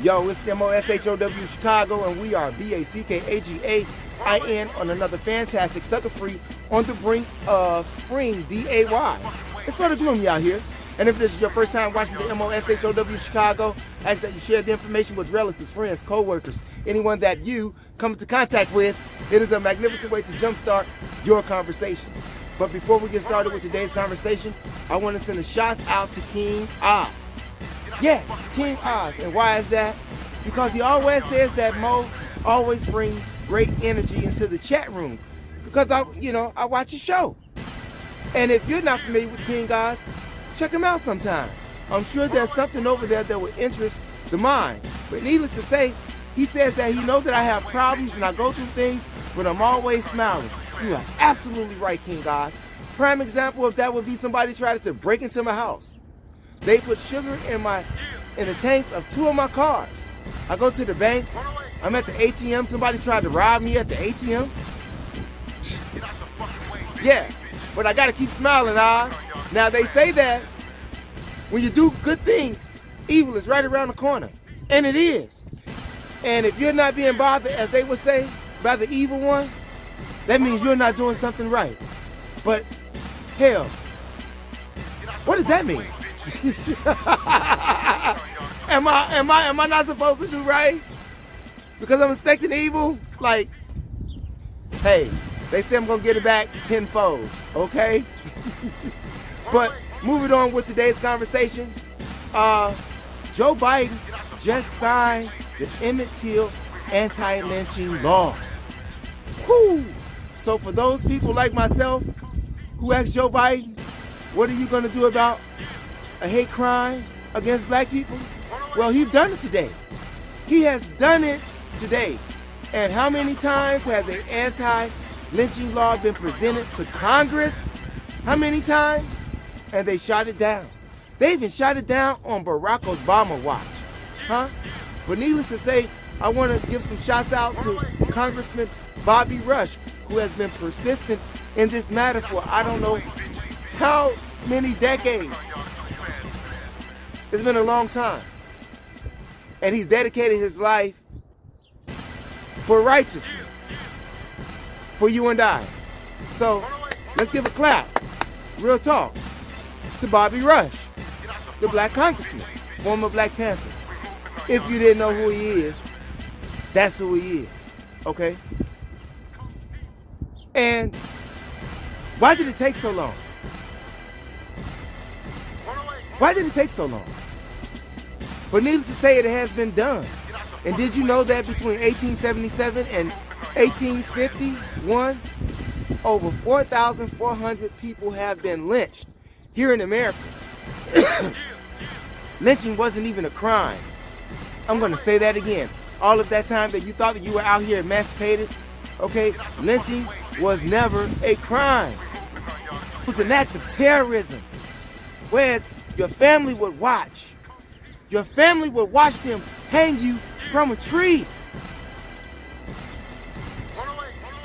Yo, it's THEMOSHOWCHICAGO, Chicago, and we are BACKAGAIN on another fantastic sucker-free on the brink of spring, DAY. It's sort of gloomy out here, and if this is your first time watching the MOSHOW Chicago, I ask that you share the information with relatives, friends, co-workers, anyone that you come into contact with. It is a magnificent way to jumpstart your conversation. But before we get started with today's conversation, I want to send a shout out to King Oz. Yes, King Oz. And why is that? Because he always says that Mo always brings great energy into the chat room. Because I watch his show. And if you're not familiar with King Oz, check him out sometime. I'm sure there's something over there that would interest the mind. But needless to say, he says that he knows that I have problems and I go through things, but I'm always smiling. You are absolutely right, King Oz. Prime example of that would be somebody tried to break into my house. They put sugar in the tanks of 2 of my cars. I go to the bank. I'm at the ATM. Somebody tried to rob me at the ATM. Yeah, but I gotta keep smiling, Oz. Now they say that when you do good things, evil is right around the corner, and it is. And if you're not being bothered, as they would say, by the evil one, that means you're not doing something right. But hell, what does that mean? Am I not supposed to do right? Because I'm expecting evil? Like, hey, they say I'm gonna get it back tenfold, okay? But moving on with today's conversation, Joe Biden just signed the Emmett Till Antilynching law. Whew. So for those people like myself who asked Joe Biden, what are you gonna do about a hate crime against black people? Well, he's done it today. He has done it today. And how many times has an anti-lynching law been presented to Congress? How many times? And they shot it down. They even shot it down on Barack Obama watch. Huh? But needless to say, I want to give some shouts out to Congressman Bobby Rush, who has been persistent in this matter for I don't know how many decades. It's been a long time. And he's dedicated his life for righteousness, for you and I. So let's give a clap, real talk, to Bobby Rush, the black congressman, former Black Panther. If you didn't know who he is, that's who he is, okay? And why did it take so long? Why did it take so long? But needless to say, it has been done. And did you know that between 1877 and 1851, over 4,400 people have been lynched here in America? Lynching wasn't even a crime. I'm going to say that again. All of that time that you thought that you were out here emancipated, okay, lynching was never a crime. It was an act of terrorism. Whereas your family would watch. Your family would watch them hang you from a tree.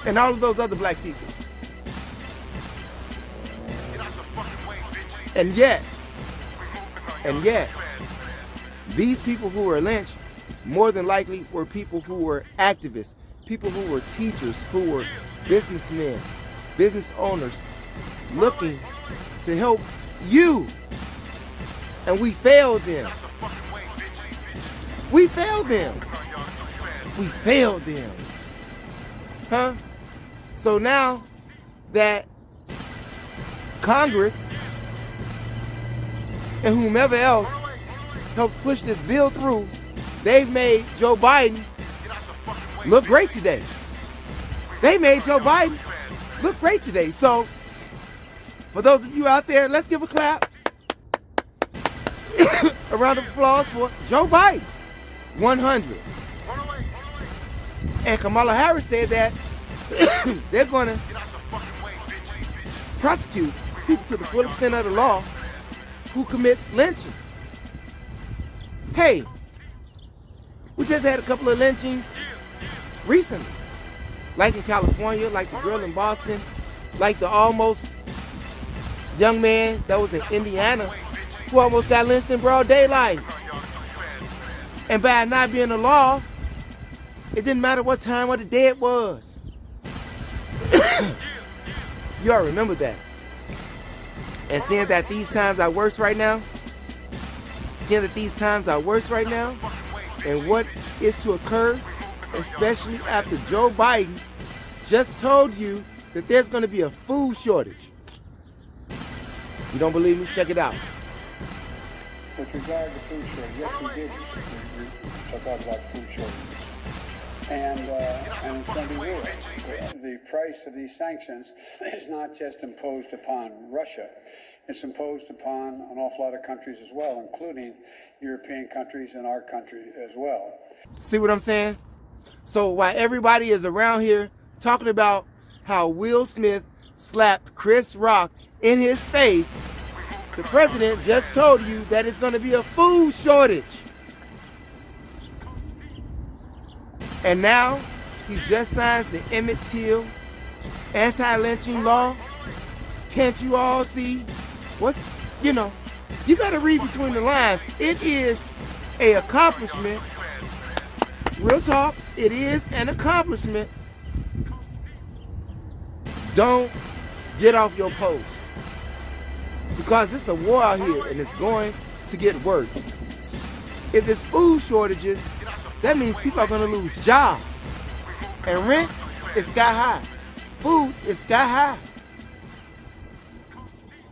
And all of those other black people. And yet, these people who were lynched more than likely were people who were activists, people who were teachers, who were businessmen, business owners, looking to help you. And we failed them. We failed them. We failed them. Huh? So now that Congress and whomever else helped push this bill through, they've made Joe Biden look great today. They made Joe Biden look great today. So for those of you out there, let's give a clap. A round of applause for Joe Biden. 100. And Kamala Harris said that they're going to prosecute people to the full extent of the law who commits lynching. Hey, we just had a couple of lynchings recently, like in California, like the girl in Boston, like the almost young man that was in Indiana who almost got lynched in broad daylight. And by it not being a law, it didn't matter what time of the day it was. You all remember that. And seeing that these times are worse right now, and what is to occur, especially after Joe Biden just told you that there's going to be a food shortage. You don't believe me? Check it out. With regard to food shortage, yes, we did. So talk about food shortages. And it's going to be real. The price of these sanctions is not just imposed upon Russia. It's imposed upon an awful lot of countries as well, including European countries and our country as well. See what I'm saying? So while everybody is around here talking about how Will Smith slapped Chris Rock in his face, the president just told you that it's going to be a food shortage. And now he just signs the Emmett Till Antilynching law. Can't you all see you better read between the lines. It is an accomplishment. Real talk, it is an accomplishment. Don't get off your post. Because it's a war out here and it's going to get worse. If there's food shortages, that means people are going to lose jobs. And rent is sky high. Food is sky high.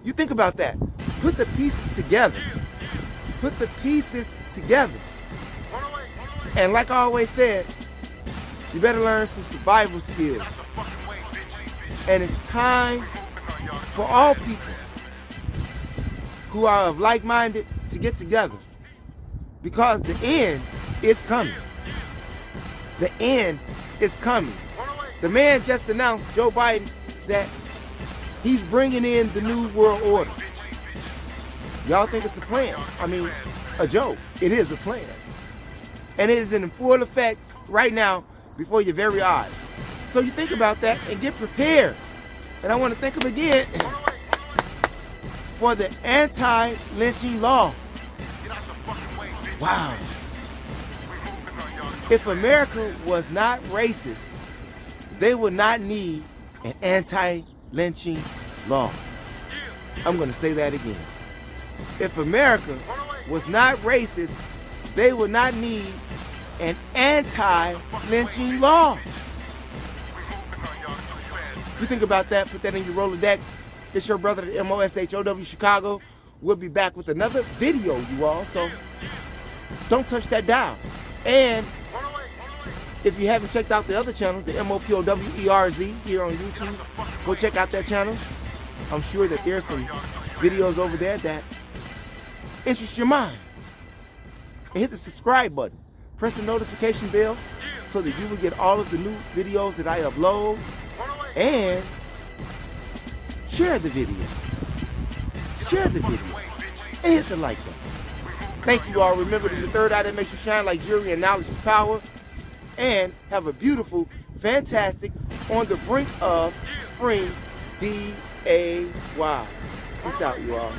You think about that. Put the pieces together. Put the pieces together. And like I always said, you better learn some survival skills. And it's time for all people who are of like-minded to get together. Because the end is coming. The end is coming. The man just announced, Joe Biden, that he's bringing in the new world order. Y'all think it's a plan? I mean, a joke. It is a plan. And it is in full effect right now before your very eyes. So you think about that and get prepared. And I want to thank him again for the anti-lynching law. Wow. If America was not racist, they would not need an anti-lynching law. I'm going to say that again. If America was not racist, they would not need an anti-lynching law. You think about that, put that in your Rolodex. It's your brother, the THEMOSHOW Chicago. We'll be back with another video, you all, so don't touch that dial. And if you haven't checked out the other channel, the MOPOWERZ here on YouTube, go check out that channel. I'm sure that there's some videos over there that interest your mind. And hit the subscribe button. Press the notification bell so that you will get all of the new videos that I upload. And share the video. Share the video. And hit the like button. Thank you all. Remember, there's a third eye that makes you shine like jewelry, and knowledge is power. And have a beautiful, fantastic, on the brink of spring DAY. Peace out, you all.